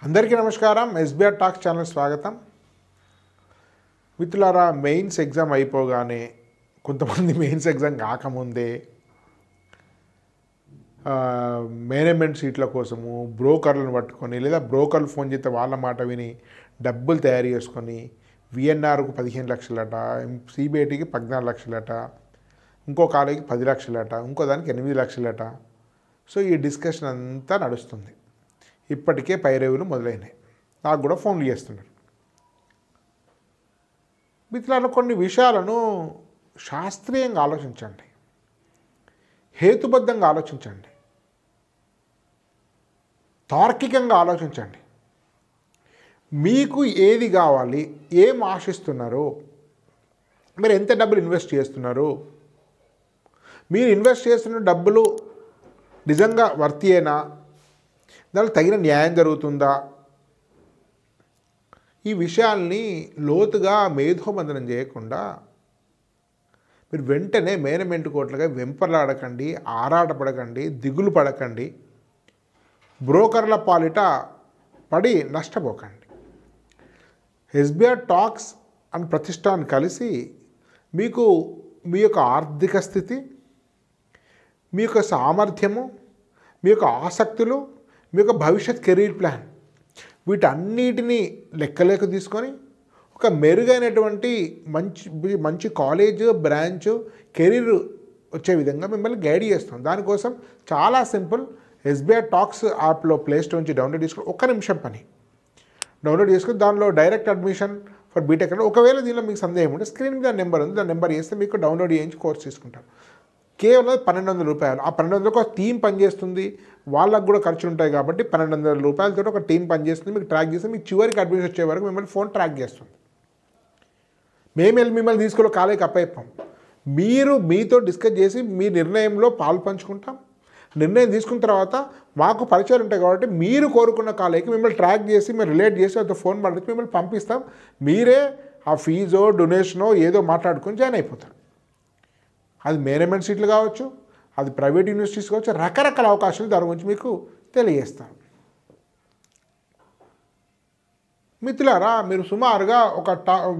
అందరికీ నమస్కారం. SBR talks channel స్వాగతం. మిత్రులారా, మెయిన్స్ ఎగ్జామ్ అయిపోగానే కొంతమంది మెయిన్స్ ఎగ్జామ్ కాకముందే మేనేజ్మెంట్ సీట్ల కోసము బ్రోకర్లను పట్టుకొని లేదా బ్రోకర్లు ఫోన్ చేస్తే వాళ్ళ మాట విని డబ్బులు తయారు చేసుకొని విఎన్ఆర్కు 15 లక్షలట, సిబిఐటికి 14 లక్షలట, ఇంకో కాలేజీకి 10 లక్షలట, ఇంకో దానికి 8 లక్షలట. సో ఈ డిస్కషన్ అంతా నడుస్తుంది. ఇప్పటికే పైరవులు మొదలైనాయి. నాకు కూడా ఫోన్లు చేస్తున్నారు. మిత్రులారా, కొన్ని విషయాలను శాస్త్రీయంగా ఆలోచించండి, హేతుబద్ధంగా ఆలోచించండి, తార్కికంగా ఆలోచించండి. మీకు ఏది కావాలి, ఏం ఆశిస్తున్నారు, మీరు ఎంత డబ్బులు ఇన్వెస్ట్ చేస్తున్నారు, మీరు ఇన్వెస్ట్ చేస్తున్న డబ్బులు నిజంగా వర్తియేనా, దానికి తగిన న్యాయం జరుగుతుందా, ఈ విషయాల్ని లోతుగా మేధోబంధనం చేయకుండా మీరు వెంటనే మేనేజ్మెంట్ కోట్లుగా వెంపర్లాడకండి, ఆరాటపడకండి, దిగులు పడకండి, బ్రోకర్ల పాలిట పడి నష్టపోకండి. ఎస్బీఆర్ టాక్స్ అండ్ ప్రతిష్టాన్ కలిసి మీకు మీ యొక్క ఆర్థిక స్థితి, మీ యొక్క సామర్థ్యము, మీ యొక్క ఆసక్తులు, మీ యొక్క భవిష్యత్ కెరీర్ ప్లాన్ వీటన్నిటినీ లెక్కలోకి తీసుకొని ఒక మెరుగైనటువంటి మంచి కాలేజ్ బ్రాంచ్ కెరీర్ వచ్చే విధంగా మిమ్మల్ని గైడ్ చేస్తాం. దానికోసం చాలా సింపుల్. ఎస్బీఆర్ టాక్స్ యాప్లో ప్లేస్టోర్ నుంచి డౌన్లోడ్ చేసుకుని 1 నిమిషం పని డౌన్లోడ్ చేసుకుని దానిలో డైరెక్ట్ అడ్మిషన్ ఫర్ బీటెక్ అంటే ఒకవేళ దీనిలో మీకు సందేహం ఉంటే స్క్రీన్ మీద నెంబర్ ఉంది, దాని నెంబర్ చేస్తే మీకు డౌన్లోడ్ చేయించి కోర్స్ తీసుకుంటారు. కేవలం 1200 రూపాయలు. ఆ 1200 ఒక టీం పనిచేస్తుంది, వాళ్ళకు కూడా ఖర్చులు ఉంటాయి కాబట్టి 1200 రూపాయలతో ఒక టీం పనిచేస్తుంది. మీకు ట్రాక్ చేస్తే మీకు చివరికి అడ్మిషన్ వచ్చే వరకు మిమ్మల్ని ఫోన్ ట్రాక్ చేస్తుంది. మేము వెళ్ళి మిమ్మల్ని తీసుకుని కాలేజీకి అప్పయిపోం. మీరు మీతో డిస్కస్ చేసి మీ నిర్ణయంలో పాలు పంచుకుంటాం. నిర్ణయం తీసుకున్న తర్వాత మాకు పరిచయాలు ఉంటాయి కాబట్టి మీరు కోరుకున్న కాలేజీకి మిమ్మల్ని ట్రాక్ చేసి మీరు రిలేట్ చేసి అతను ఫోన్ పడితే మిమ్మల్ని పంపిస్తాం. మీరే ఆ ఫీజో డొనేషనో ఏదో మాట్లాడుకొని జాయిన్ అయిపోతారు. అది మేనేజ్మెంట్ సీట్లు కావచ్చు, అది ప్రైవేట్ యూనివర్సిటీస్ కావచ్చు, రకరకాల అవకాశాలు దాని గురించి మీకు తెలియజేస్తాను. మిత్రులారా, మీరు సుమారుగా ఒక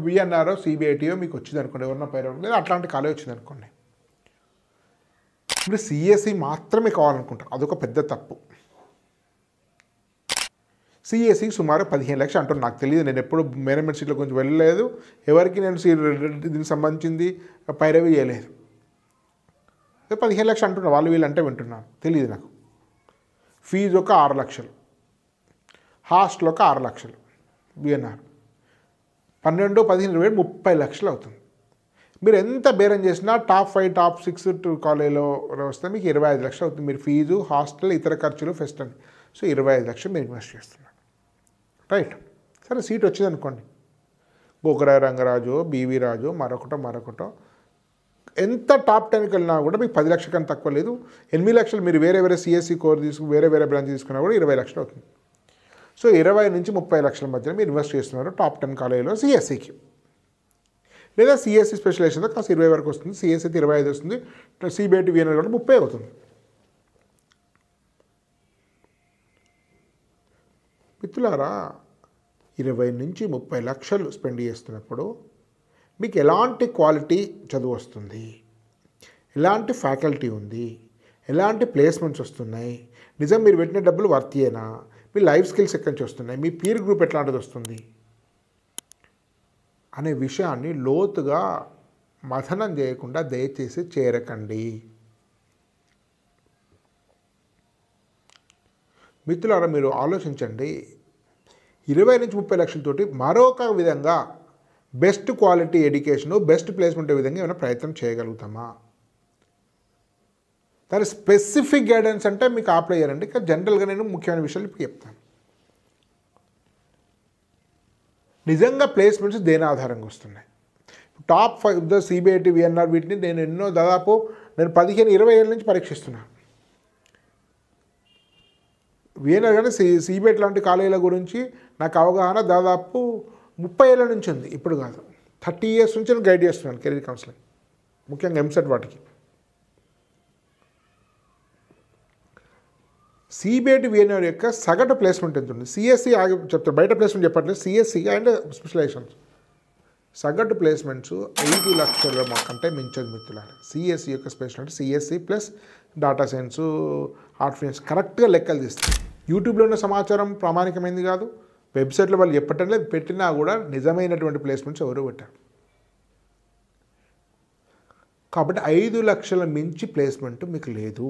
విఎన్ఆర్ సిబిఐటియో మీకు వచ్చింది అనుకోండి, ఎవరన్నా పైన లేదా అట్లాంటి కాలేజ్ వచ్చింది అనుకోండి, మీరు సిఎస్సి మాత్రమే కావాలనుకుంటారు. అదొక పెద్ద తప్పు. సిఎస్సికి సుమారు 15 లక్షలు అంటారు. నాకు తెలియదు, నేను ఎప్పుడు మేనేజ్మెంట్ సీట్ల గురించి వెళ్ళలేదు, ఎవరికి నేను దీనికి సంబంధించింది పైరవి చేయలేదు. 15 లక్షలు అంటున్నారు, వాళ్ళు వీళ్ళు అంటే వింటున్నాను, తెలియదు నాకు. ఫీజు ఒక 6 లక్షలు, హాస్టల్ ఒక 6 లక్షలు, విఎన్ఆర్ 12, 15, 20, 30 లక్షలు అవుతుంది. మీరు ఎంత బేరం చేసినా టాప్ 5, టాప్ 6 కాలేజీలో వస్తే మీకు 25 లక్షలు అవుతుంది. మీరు ఫీజు, హాస్టల్, ఇతర ఖర్చులు, ఫెస్ట్ అని. సో 25 లక్షలు మీరు ఇన్వెస్ట్ చేస్తున్నారు, రైట్? సరే, సీట్ వచ్చింది అనుకోండి, గోకురాయ రంగరాజు, బీవీ రాజు, మరొకటో ఎంత టాప్ 10కి వెళ్ళినా కూడా మీకు 10 లక్షల కన్నా తక్కువ లేదు. 8 లక్షలు మీరు వేరే సిఎస్సి కోర్ తీసుకుని వేరే బ్రాంచ్ తీసుకున్నా కూడా 20 లక్షలు అవుతుంది. సో 20 నుంచి 30 లక్షల మధ్యలో మీరు ఇన్వెస్ట్ చేస్తున్నారు టాప్ 10 కాలేజీలో సిఎస్సికి. లేదా సిఎస్సి స్పెషలైజేషన్తో కాస్త 20 వరకు వస్తుంది, సిఎస్సి 25 వస్తుంది, సిబిఐటి విఎన్ఆర్ కూడా 30 అవుతుంది. మిత్రులారా, 20 నుంచి 30 లక్షలు స్పెండ్ చేస్తున్నప్పుడు మీకు ఎలాంటి క్వాలిటీ చదువు వస్తుంది, ఎలాంటి ఫ్యాకల్టీ ఉంది, ఎలాంటి ప్లేస్మెంట్స్ వస్తున్నాయి, నిజం మీరు పెట్టిన డబ్బులు వర్తియేనా, మీ లైఫ్ స్కిల్స్ ఎక్కడి నుంచి వస్తున్నాయి, మీ పీర్ గ్రూప్ ఎట్లాంటిది వస్తుంది అనే విషయాన్ని లోతుగా మథనం చేయకుండా దయచేసి చేరకండి. మిత్రులారా, మీరు ఆలోచించండి, 20 నుంచి 30 లక్షలతోటి మరొక విధంగా best quality education, best placement విధంగా ఏమైనా ప్రయత్నం చేయగలుగుతామా? దాని స్పెసిఫిక్ గైడెన్స్ అంటే మీకు అప్లై చేయాలండి. ఇంకా జనరల్గా నేను ముఖ్యమైన విషయాలు ఇప్పుడు చెప్తాను. నిజంగా ప్లేస్మెంట్స్ దేని ఆధారంగా వస్తున్నాయి? టాప్ 5 సిబిఐటి, విఎన్ఆర్ వీటిని నేను దాదాపు 15-20 ఏళ్ళ నుంచి పరీక్షిస్తున్నాను. విఎన్ఆర్ కానీ సిబిఐటి లాంటి కాలేజీల గురించి నాకు అవగాహన దాదాపు 30 ఏళ్ళ నుంచి ఉంది, ఇప్పుడు కాదు. 30 ఇయర్స్ నుంచి నేను గైడ్ చేస్తున్నాను కెరీర్ కౌన్సిలింగ్, ముఖ్యంగా ఎంసెట్ వాటికి. సిబిఐటి విఎన్ఆర్ యొక్క సగటు ప్లేస్మెంట్ ఎంత ఉంది? సిఎస్సి చెప్తారు, బయట ప్లేస్మెంట్ చెప్పట్లేదు, సిఎస్సి అండ్ స్పెషలైజేషన్స్ సగటు ప్లేస్మెంట్స్ 5 లక్షల కంటే మించదు మిత్రులారా. సిఎస్సి యొక్క స్పెషల్ అంటే CSC plus data science, artificial కరెక్ట్గా లెక్కలు తీస్తారు. యూట్యూబ్లో ఉన్న సమాచారం ప్రామాణికమైంది కాదు, వెబ్సైట్లో వాళ్ళు చెప్పటం లేదు, పెట్టినా కూడా నిజమైనటువంటి ప్లేస్మెంట్స్ ఎవరు పెట్టారు. కాబట్టి 5 లక్షల మించి ప్లేస్మెంట్ మీకు లేదు.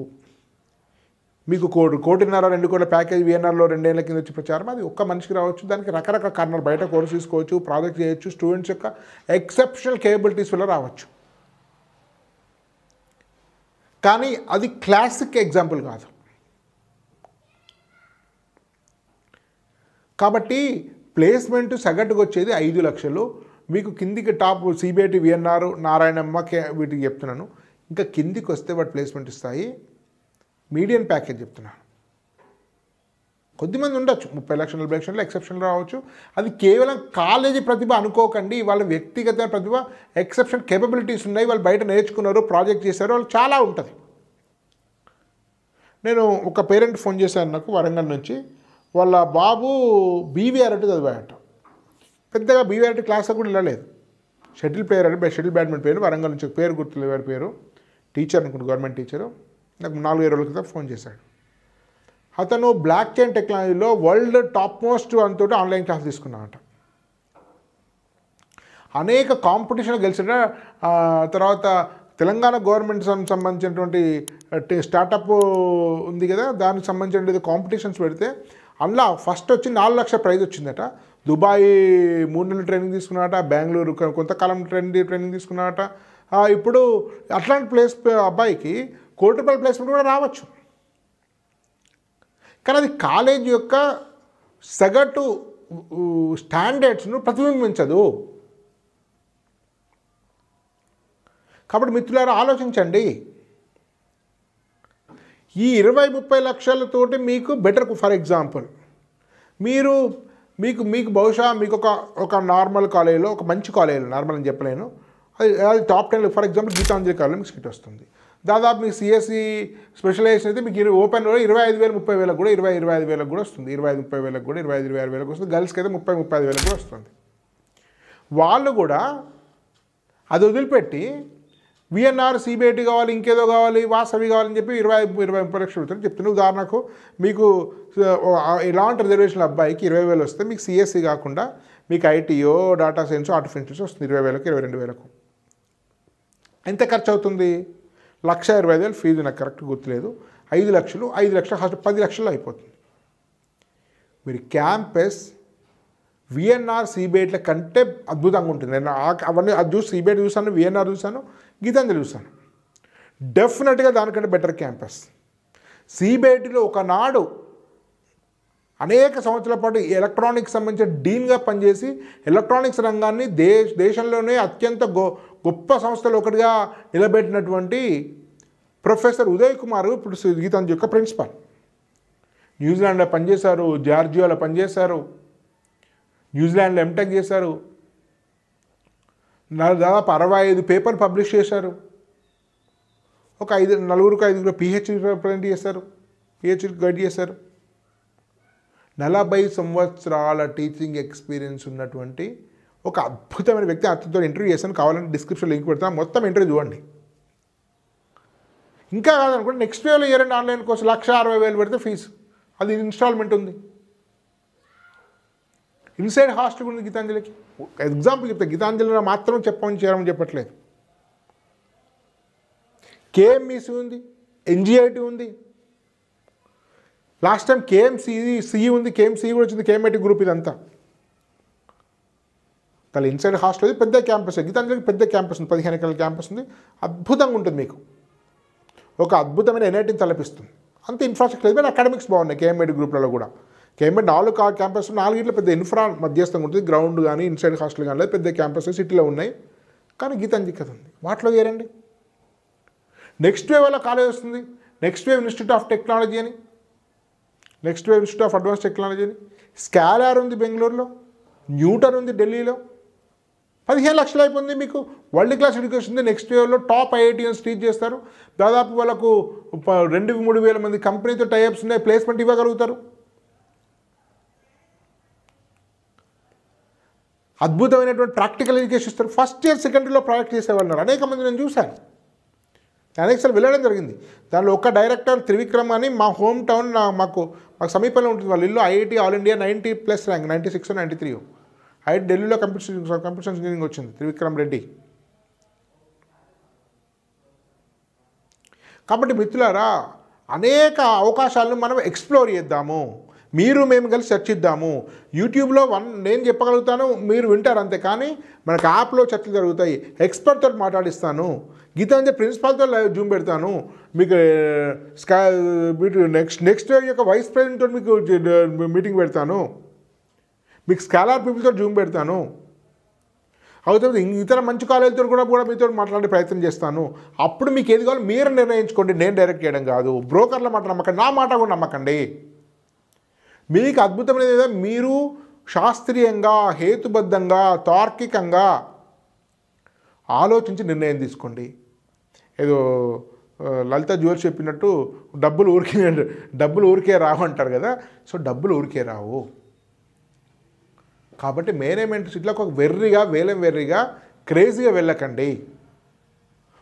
మీకు 1.5 కోటి 2 కోట్ల ప్యాకేజ్ విఎన్ఆర్లో 2 ఏళ్ల కింద వచ్చి ప్రచారం, అది ఒక్క మనిషికి రావచ్చు. దానికి రకరకాల కారణాలు, బయట కోర్సు తీసుకోవచ్చు, ప్రాజెక్ట్ చేయొచ్చు, స్టూడెంట్స్ యొక్క ఎక్సెప్షనల్ కేపబిలిటీస్ వల్ల రావచ్చు. కానీ అది క్లాసిక్ ఎగ్జాంపుల్ కాదు. కాబట్టి ప్లేస్మెంట్ సగటుకు వచ్చేది 5 లక్షలు. మీకు కిందికి టాప్ సిబిఐటి విఎన్ఆర్ నారాయణమ్మ వీటికి చెప్తున్నాను. ఇంకా కిందికి వస్తే వాటి ప్లేస్మెంట్ ఇస్తాయి. మీడియన్ ప్యాకేజ్ చెప్తున్నాను. కొద్దిమంది ఉండొచ్చు 30 లక్షలు 40 లక్షలు ఎక్సెప్షన్ రావచ్చు. అది కేవలం కాలేజీ ప్రతిభ అనుకోకండి, వాళ్ళ వ్యక్తిగత ప్రతిభ, ఎక్సెప్షన్ కేపబిలిటీస్ ఉన్నాయి, వాళ్ళు బయట నేర్చుకున్నారు, ప్రాజెక్ట్ చేశారు, వాళ్ళు చాలా ఉంటుంది. నేను ఒక పేరెంట్ ఫోన్ చేశాను నాకు వరంగల్ నుంచి. వాళ్ళ బాబు బీవీఆర్టీ చదివాయట. పెద్దగా బీవీఆర్టీ క్లాస్లో కూడా వెళ్ళలేదు. షటిల్ ప్లేయర్ అంటే షటిల్ బ్యాడ్మింటన్ పేరు, వరంగల్ నుంచి పేరు గుర్తులేదు వారి పేరు, టీచర్ అనుకుంటు, గవర్నమెంట్ టీచరు. నాకు 4-5 రోజుల క్రితం ఫోన్ చేశాడు. అతను బ్లాక్ చైన్ టెక్నాలజీలో వరల్డ్ టాప్ మోస్ట్ అంతో ఆన్లైన్ క్లాస్ తీసుకున్నాడట. అనేక కాంపిటీషన్ గెలిచిన తర్వాత తెలంగాణ గవర్నమెంట్ సంబంధించినటువంటి స్టార్టప్ ఉంది కదా, దానికి సంబంధించిన కాంపిటీషన్స్ పెడితే అందులో ఫస్ట్ వచ్చి 4 లక్షల ప్రైజ్ వచ్చిందట. దుబాయ్ 3 నెలలు ట్రైనింగ్ తీసుకున్నాడట, బెంగళూరు కొంతకాలం ట్రైనింగ్ తీసుకున్నాడట. ఇప్పుడు అట్లాంటి అబ్బాయికి ₹1 కోటి ప్లేస్మెంట్ కూడా రావచ్చు. కానీ అది కాలేజ్ యొక్క సగటు స్టాండర్డ్స్ను ప్రతిబింబించదు. కాబట్టి మిత్రులారా ఆలోచించండి. ఈ 20-30 లక్షలతోటి మీకు బెటర్. ఫర్ ఎగ్జాంపుల్ మీకు బహుశా మీకు ఒక నార్మల్ కాలేజీలో, ఒక మంచి కాలేజీలో, నార్మల్ అని చెప్పలేను, అది టాప్ 10, ఫర్ ఎగ్జాంపుల్ గీతాంజలి కాలేజీలో మీకు సీట్ వస్తుంది. దాదాపు మీకు సిఎస్సి స్పెషలైజేషన్ అయితే మీకు ఓపెన్లో 25,000-30,000 కూడా 25,000 కూడా వస్తుంది. 25,000-30,000 కూడా 25,000 వస్తుంది. గర్ల్స్కి అయితే 30,000-35,000 కూడా వస్తుంది. వాళ్ళు కూడా అది వదిలిపెట్టి విఎన్ఆర్ సిబిఐటి కావాలి, ఇంకేదో కావాలి, వాసవి కావాలని చెప్పి 20-30 లక్షలు పెడుతుంది చెప్తున్నా. ఉదాహరణకు మీకు ఇలాంటి రిజర్వేషన్ అబ్బాయికి 20,000 వస్తే మీకు సిఎస్సి కాకుండా మీకు ఐటీఓ, డాటా సైన్స్, ఆర్టిఫిషియల్స్ వస్తుంది 20,000కి 22,000కు. ఎంత ఖర్చు అవుతుంది? 1,25,000 ఫీజు, నాకు కరెక్ట్ గుర్తులేదు. 5 లక్షలు 10 లక్షల్లో అయిపోతుంది. మీరు క్యాంపస్ విఎన్ఆర్ సిబిఐట్ల కంటే అద్భుతంగా ఉంటుంది. నేను అవన్నీ అది చూసి సిబిఐటి చూసాను, విఎన్ఆర్ చూసాను, గీతాంజలి చూసాను. డెఫినెట్గా దానికంటే బెటర్ క్యాంపస్. సిబిఐటిలో ఒకనాడు అనేక సంవత్సరాల పాటు ఎలక్ట్రానిక్స్ సంబంధించిన డీన్గా పనిచేసి ఎలక్ట్రానిక్స్ రంగాన్ని దేశంలోనే అత్యంత గొప్ప సంస్థలు ఒకటిగా నిలబెట్టినటువంటి ప్రొఫెసర్ ఉదయ్ కుమార్ ఇప్పుడు గీతాంజలి యొక్క ప్రిన్సిపాల్. న్యూజిలాండ్లో పనిచేశారు, జార్జియాలో పనిచేశారు, న్యూజిలాండ్లో ఎంటెక్ చేశారు, దాదాపు 65 పేపర్ పబ్లిష్ చేశారు. ఒక 4-5 పిహెచ్డి రిప్రజెంట్ చేశారు, పిహెచ్డి గైడ్ చేశారు. 40 సంవత్సరాల టీచింగ్ ఎక్స్పీరియన్స్ ఉన్నటువంటి ఒక అద్భుతమైన వ్యక్తి. అతనితో ఇంటర్వ్యూ చేశాను, కావాలంటే డిస్క్రిప్షన్ లింక్ పెడతాను, మొత్తం ఇంటర్వ్యూ చూడండి. ఇంకా కాదనుకోండి నెక్స్ట్ వేలో ఇయర్ ఆన్లైన్ కోర్సు 1,60,000 పెడితే ఫీజు, అది ఇన్స్టాల్మెంట్ ఉంది. ఇన్సైడ్ హాస్టల్ ఉంది గీతాంజలికి. ఎగ్జాంపుల్ చెప్తే గీతాంజలిలో మాత్రం చెప్పమని చేయమని చెప్పట్లేదు. కేఎంఈసి ఉంది, ఎన్జిఐటి ఉంది, లాస్ట్ టైం కేఎంసిఈ ఉంది, కేఎంసిఈ కూడా వచ్చింది, కేఎంఐటి గ్రూప్. ఇదంతా కానీ ఇన్సైడ్ హాస్టల్ పెద్ద క్యాంపస్. గీతాంజలికి పెద్ద క్యాంపస్ ఉంది, 15 ఎకరాల క్యాంపస్ ఉంది, అద్భుతంగా ఉంటుంది. మీకు ఒక అద్భుతమైన ఎన్ఐటీని తలపిస్తుంది. అంత ఇన్ఫ్రాస్ట్రక్చర్ లేదు, అకాడమిక్స్ బాగున్నాయి కేఎంఐటి గ్రూప్లలో కూడా. కేఎంఐటి 4 క్యాంపస్, 4 పెద్ద ఇన్ఫ్రా మధ్యస్థంగా ఉంటుంది. గ్రౌండ్ కానీ ఇన్సైడ్ హాస్టల్ కానీ లేదు, పెద్ద క్యాంపస్ సిటీలో ఉన్నాయి. కానీ గీతాంజలికి అది ఉంది. వాటిలో చేరండి. నెక్స్ట్ వేవ్ వల్ల కాలేజ్ వస్తుంది. Next wave institute of technology అని, next wave institute of advance technology అని. స్కాలార్ ఉంది బెంగళూరులో, న్యూటన్ ఉంది ఢిల్లీలో, 15 లక్షలు అయిపోయింది మీకు. వరల్డ్ క్లాస్ ఎడ్యుకేషన్ ఉంది. నెక్స్ట్ ఇయర్లో టాప్ ఐఐటీఎన్స్ టీచ్ చేస్తారు. దాదాపు వాళ్ళకు 2-3 వేల మంది కంపెనీతో టైఅప్స్ ఉన్నాయి, ప్లేస్మెంట్ ఇవ్వగలుగుతారు. అద్భుతమైనటువంటి ప్రాక్టికల్ ఎడ్యుకేషన్ ఇస్తారు. ఫస్ట్ ఇయర్ సెకండ్ ఇయర్లో ప్రాజెక్ట్ చేసేవాళ్ళు అనేక మంది నేను చూశాను. అనేకసార్లు వెళ్ళడం జరిగింది. దానిలో ఒక డైరెక్టర్ త్రివిక్రమ్ అని మా హోమ్ టౌన్ మాకు సమీపంలో ఉంటుంది. వాళ్ళ ఇల్లు ఐఐటీ ఆల్ ఇండియా 90+ ర్యాంక్, 96 93. ఢిల్లీలో కంప్యూటర్ ఇంజనీరింగ్ వచ్చింది త్రివిక్రమ్ రెడ్డి. కాబట్టి మిత్రులారా, అనేక అవకాశాలను మనం ఎక్స్ప్లోర్ చేద్దాము. మీరు మేము కలిసి చర్చిద్దాము. యూట్యూబ్లో నేను చెప్పగలుగుతాను, మీరు వింటారు అంతే. కానీ మనకు యాప్లో చర్చలు జరుగుతాయి. ఎక్స్పర్ట్తో మాట్లాడిస్తాను. గీతాంజలి ప్రిన్సిపాల్తో లైవ్ జూమ్ పెడతాను. మీకు నెక్స్ట్ ఇయర్ యొక్క వైస్ ప్రెసిడెంట్తో మీకు మీటింగ్ పెడతాను. మీకు స్కాలర్ పీపుల్తో జూమ్ పెడతాను. అవుతుంది ఇతర మంచి కాలేజీతో కూడా మీతో మాట్లాడే ప్రయత్నం చేస్తాను. అప్పుడు మీకు ఏది కావాలో మీరు నిర్ణయించుకోండి. నేను డైరెక్ట్ చేయడం కాదు. బ్రోకర్ల మాట నమ్మకండి, నా మాట కూడా నమ్మకండి. మీకు అద్భుతమైనది మీరు శాస్త్రీయంగా, హేతుబద్ధంగా, తార్కికంగా ఆలోచించి నిర్ణయం తీసుకోండి. ఏదో లలిత జోషి చెప్పినట్టు డబ్బులు ఊరికే రావు అంటారు కదా. సో డబ్బులు ఊరికే రావు. కాబట్టి మేనేజ్మెంట్ సీట్లో ఒక వెర్రిగా క్రేజీగా వెళ్ళకండి.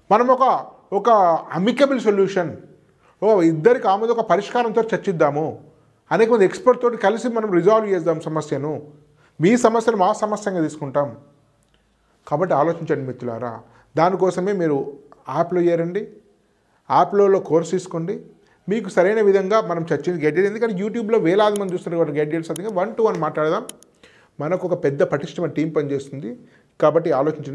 మనం ఒక అమికబుల్ సొల్యూషన్, ఇద్దరికి ఆమెది ఒక పరిష్కారంతో చర్చిద్దాము. అనేక మంది ఎక్స్పర్ట్ తోటి కలిసి మనం రిజాల్వ్ చేద్దాం సమస్యను. మీ సమస్యను మా సమస్యగా తీసుకుంటాం. కాబట్టి ఆలోచించండి మిత్రులారా. దానికోసమే మీరు యాప్లో చేరండి. యాప్లో కోర్స్ తీసుకోండి. మీకు సరైన విధంగా మనం చర్చించి గైడ్, ఎందుకంటే యూట్యూబ్లో వేలాది మంది చూస్తున్నారు కాబట్టి గైడెన్స్ అందుకే 1-to-1 మాట్లాడదాం. మనకు ఒక పెద్ద పటిష్టమైన టీం పనిచేస్తుంది. కాబట్టి ఆలోచించండి.